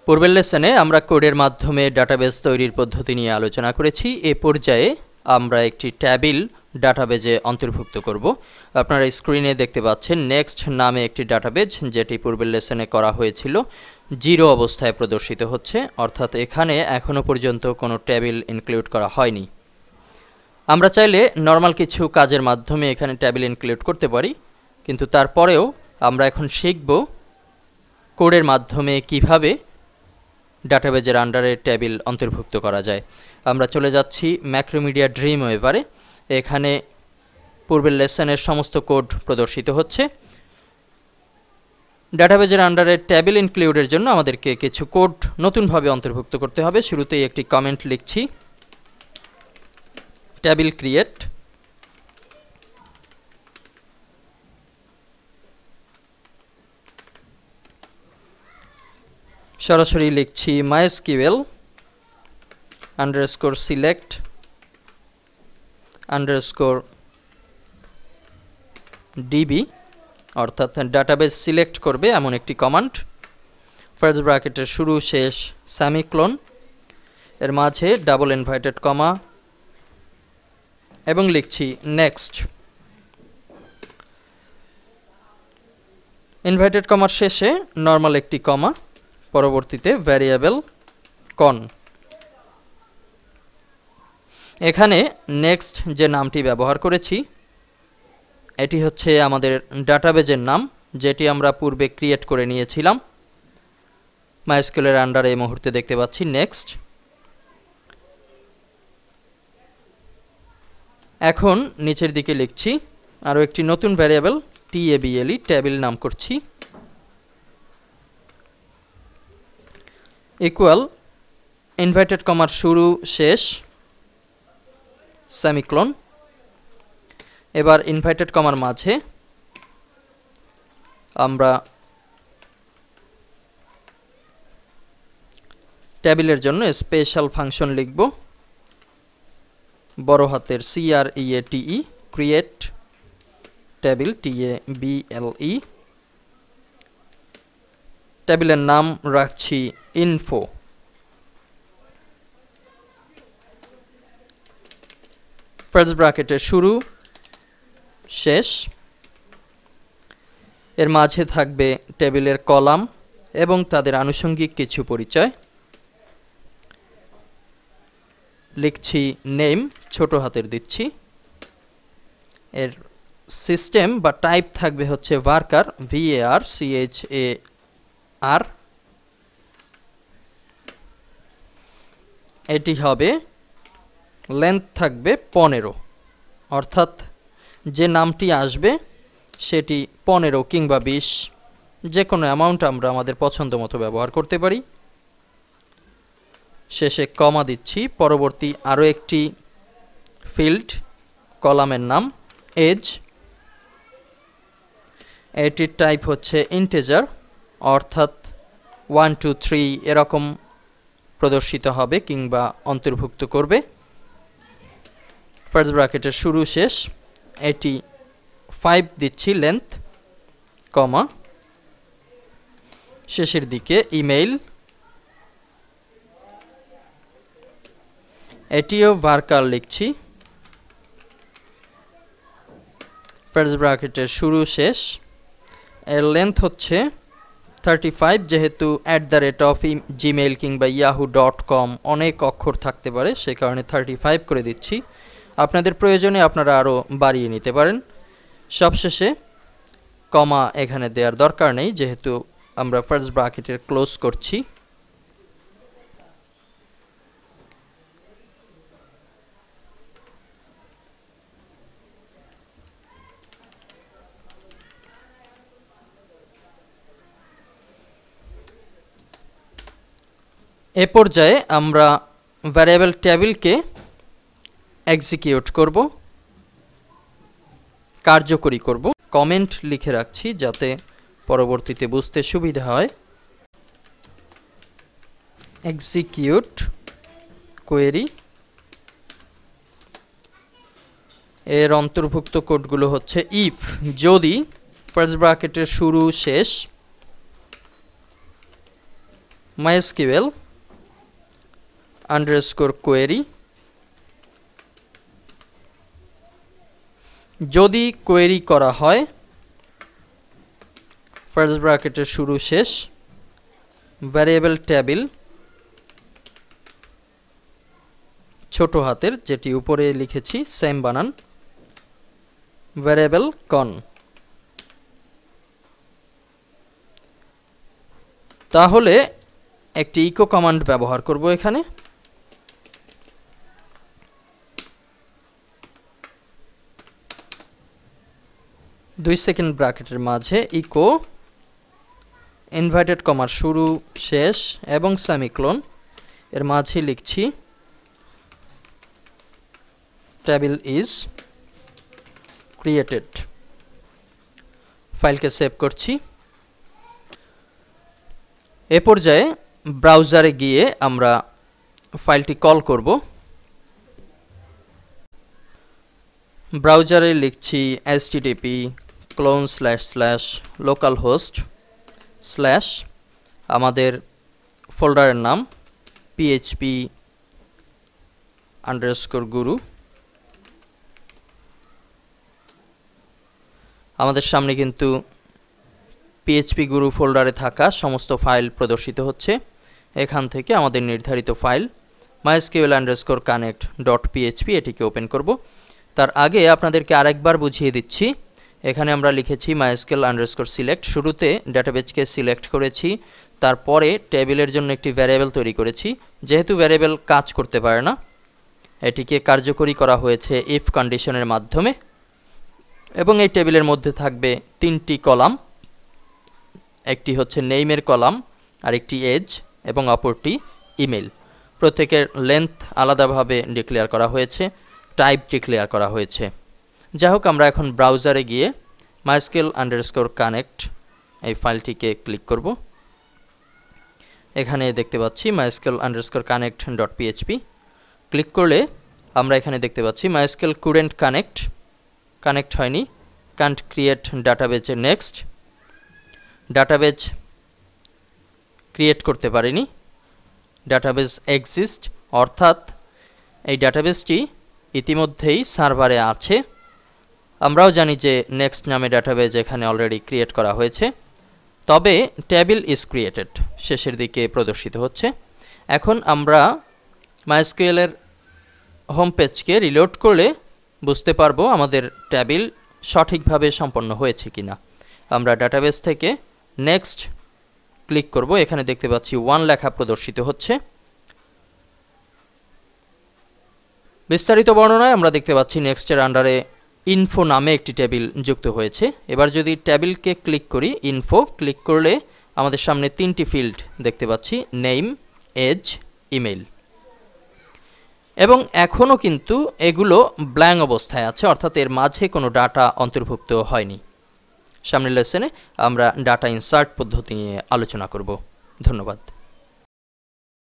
পূর্বের লেসনে আমরা কোডের মাধ্যমে ডাটাবেস তৈরির পদ্ধতি নিয়ে আলোচনা করেছি। এ পর্যায়ে আমরা একটি টেবিল ডাটাবেজে অন্তর্ভুক্ত করব। আপনারা স্ক্রিনে দেখতে পাচ্ছেন নেক্সট নামে একটি ডাটাবেজ, যেটি পূর্বের লেসনে করা হয়েছিল, 0 অবস্থায় প্রদর্শিত হচ্ছে, অর্থাৎ এখানে এখনো পর্যন্ত কোনো টেবিল ইনক্লুড করা হয়নি। আমরা চাইলে নর্মাল কিছু কাজের মাধ্যমে এখানে টেবিল ইনক্লুড করতে পারি, কিন্তু তারপরেও আমরা এখন শিখব কোডের মাধ্যমে কিভাবে ডাটাবেজের আন্ডারে টেবিল অন্তর্ভুক্ত করা যায়। আমরা চলে যাচ্ছি ম্যাক্রোমিডিয়া ড্রিমওয়েভারে। এখানে পূর্বের লেসনের সমস্ত কোড প্রদর্শিত হচ্ছে। ডাটাবেজের আন্ডারে টেবিল ইনক্লুডের জন্য আমাদেরকে কিছু কোড নতুনভাবে অন্তর্ভুক্ত করতে হবে। শুরুতেই একটি কমেন্ট লিখছি, টেবিল ক্রিয়েট, সরাসরি লিখছি MySQL _select _db, অর্থাৎ ডাটাবেস সিলেক্ট করবে এমন একটি কমান্ড। ফার্স্ট ব্র্যাকেটের শুরু শেষ সেমিকোলন, এর মাঝে ডাবল ইনভার্টেড কমা এবং লিখছি নেক্সট। ইনভার্টেড কমার শেষে নর্মাল একটি কমা, পরবর্তীতে ভ্যারিয়েবল কন। এখানে নেক্সট যে নামটি ব্যবহার করেছি এটি হচ্ছে আমাদের ডাটাবেজের নাম, যেটি আমরা পূর্বে ক্রিয়েট করে নিয়েছিলাম। MySQL এর আন্ডারে এই মুহূর্তে দেখতে পাচ্ছি নেক্সট। এখন নিচের দিকে লিখছি আরও একটি নতুন ভ্যারিয়েবল table, টেবিল নাম করছি, ইকুয়াল ইনভার্টেড কমার শুরু শেষ সেমিকোলন। এবার ইনভার্টেড কমার মাঝে আমরা টেবিলের জন্য স্পেশাল ফাংশন লিখব, বড় হাতের CREATE, ক্রিয়েট টেবিল, TABLE। টেবিলের নাম রাখছি ইনফো। ফার্স্ট ব্র্যাকেটের শুরু শেষ, এর মাঝে থাকবে টেবিলের কলাম এবং তাদের আনুষঙ্গিক কিছু পরিচয়। লিখছি নেম, ছোট হাতের দিচ্ছি। এর সিস্টেম বা টাইপ থাকবে হচ্ছে ভার্কার, VARCHAR। এটি হবে, লেন্থ থাকবে 15, অর্থাৎ যে নামটি আসবে সেটি 15 কিংবা 20, যে কোনো অ্যামাউন্ট আমরা আমাদের পছন্দ মতো ব্যবহার করতে পারি। শেষে কমা দিচ্ছি। পরবর্তী আরও একটি ফিল্ড, কলামের নাম এজ, এটির টাইপ হচ্ছে ইন্টিজার, অর্থাৎ 1 2 3 এরকম প্রদর্শিত হবে কিংবা অন্তর্ভুক্ত করবে। ফার্স্ট ব্র্যাকেটের শুরু শেষ, এটি 5 দিচ্ছি লেন্থ, কমা, শেষের দিকে ইমেইল, এটিও ভার্কার লিখছি। ফার্স্ট ব্র্যাকেটের শুরু শেষ, এর লেন্থ হচ্ছে 35, যেহেতু @gmail কিংবা yahoo.com অনেক অক্ষর থাকতে পারে, সে কারণে 35 করে দিচ্ছি। আপনাদের প্রয়োজনে আপনারা আরও বাড়িয়ে নিতে পারেন। সবশেষে কমা এখানে দেওয়ার দরকার নেই, যেহেতু আমরা ফার্স্ট ব্র্যাকেটের ক্লোজ করছি। এ পর্যায়ে আমরা ভ্যারিয়েবল টেবিলকে এক্সিকিউট করব, কার্যকরী করব। কমেন্ট লিখে রাখছি যাতে পরবর্তীতে বুঝতে সুবিধা হয়। এক্সিকিউট কোয়েরি, এর অন্তর্ভুক্ত কোডগুলো হচ্ছে ইফ, যদি ফার্স্ট ব্র্যাকেটের শুরু শেষ MySQL আন্ডারস্কোর কোয়েরি। যদি কোয়েরি করা হয় ফার্স্ট ব্র্যাকেটের শুরু শেষ ভ্যারিয়েবল টেবিল ছোট হাতের, যেটি উপরে লিখেছি সেম বানান, ভ্যারিয়েবল কন। তাহলে একটি ইকো কমান্ড ব্যবহার করব এখানে। দুই সেকেন্ড ব্র্যাকেটের মাঝে ইকো ইনভার্টেড কমার শুরু শেষ এবং সেমিকোলন এর মাঝে লিখছি টেবিল ইজ ক্রিয়েটেড। ফাইলকে সেভ করছি। এ পর্যায়ে ব্রাউজারে গিয়ে আমরা ফাইলটি কল করব। ব্রাউজারে লিখছি http://localhost/ আমাদের ফোল্ডারের নাম php_guru। আমাদের সামনে কিন্তু পিএইচপি গুরু ফোল্ডারে থাকা সমস্ত ফাইল প্রদর্শিত হচ্ছে। এখান থেকে আমাদের নির্ধারিত ফাইল mysql_connect.php এটিকে ওপেন করব। তার আগে আপনাদেরকে আরেকবার বুঝিয়ে দিচ্ছি। এখানে আমরা লিখেছি mysql_select, শুরুতে ডেটাবেজকে সিলেক্ট করেছি, তারপরে টেবিলের জন্য একটি ভ্যারিয়েবল তৈরি করেছি। যেহেতু ভ্যারিয়েবল কাজ করতে পারে না, এটিকে কার্যকরী করা হয়েছে ইফ কন্ডিশনের মাধ্যমে, এবং এই টেবিলের মধ্যে থাকবে তিনটি কলাম, একটি হচ্ছে নেইমের কলাম, আরেকটি এজ এবং অপরটি ইমেল। প্রত্যেকের লেন্থ আলাদাভাবে ডিক্লেয়ার করা হয়েছে, টাইপ ডিক্লেয়ার করা হয়েছে। যাই হোক, আমরা এখন ব্রাউজারে গিয়ে mysql_connect এই ফাইলটিকে ক্লিক করব। এখানে দেখতে পাচ্ছি mysql_connect.php। ক্লিক করলে আমরা এখানে দেখতে পাচ্ছি MySQL couldn't কানেক্ট হয়নি, can't create database এর নেক্সট, ডাটাবেজ ক্রিয়েট করতে পারিনি, ডাটাবেজ এক্সিস্ট, অর্থাৎ এই ডাটাবেজটি ইতিমধ্যেই সার্ভারে আছে। আমরাও জানি যে নেক্সট নামে ডাটাবেজ এখানে অলরেডি ক্রিয়েট করা হয়েছে, তবে টেবিল ইজ ক্রিয়েটেড শেষের দিকে প্রদর্শিত হচ্ছে। এখন আমরা MySQL এর হোম পেজকে রিলোড করলে বুঝতে পারবো আমাদের টেবিল সঠিকভাবে সম্পন্ন হয়েছে কিনা। আমরা ডাটাবেজ থেকে নেক্সট ক্লিক করব। এখানে দেখতে পাচ্ছি 1 লেখা প্রদর্শিত হচ্ছে। বিস্তারিত বর্ণনায় আমরা দেখতে পাচ্ছি নেক্সটের আন্ডারে ইনফো নামে একটি টেবিল যুক্ত হয়েছে। এবার যদি টেবিলকে ক্লিক করি, ইনফো ক্লিক করলে আমাদের সামনে তিনটি ফিল্ড দেখতে পাচ্ছি, নেম, এজ, ইমেল, এবং এখনও কিন্তু এগুলো ব্ল্যাঙ্ক অবস্থায় আছে, অর্থাৎ এর মাঝে কোনো ডাটা অন্তর্ভুক্ত হয়নি। সামনের লেসনে আমরা ডাটা ইনসার্ট পদ্ধতি নিয়ে আলোচনা করব। ধন্যবাদ।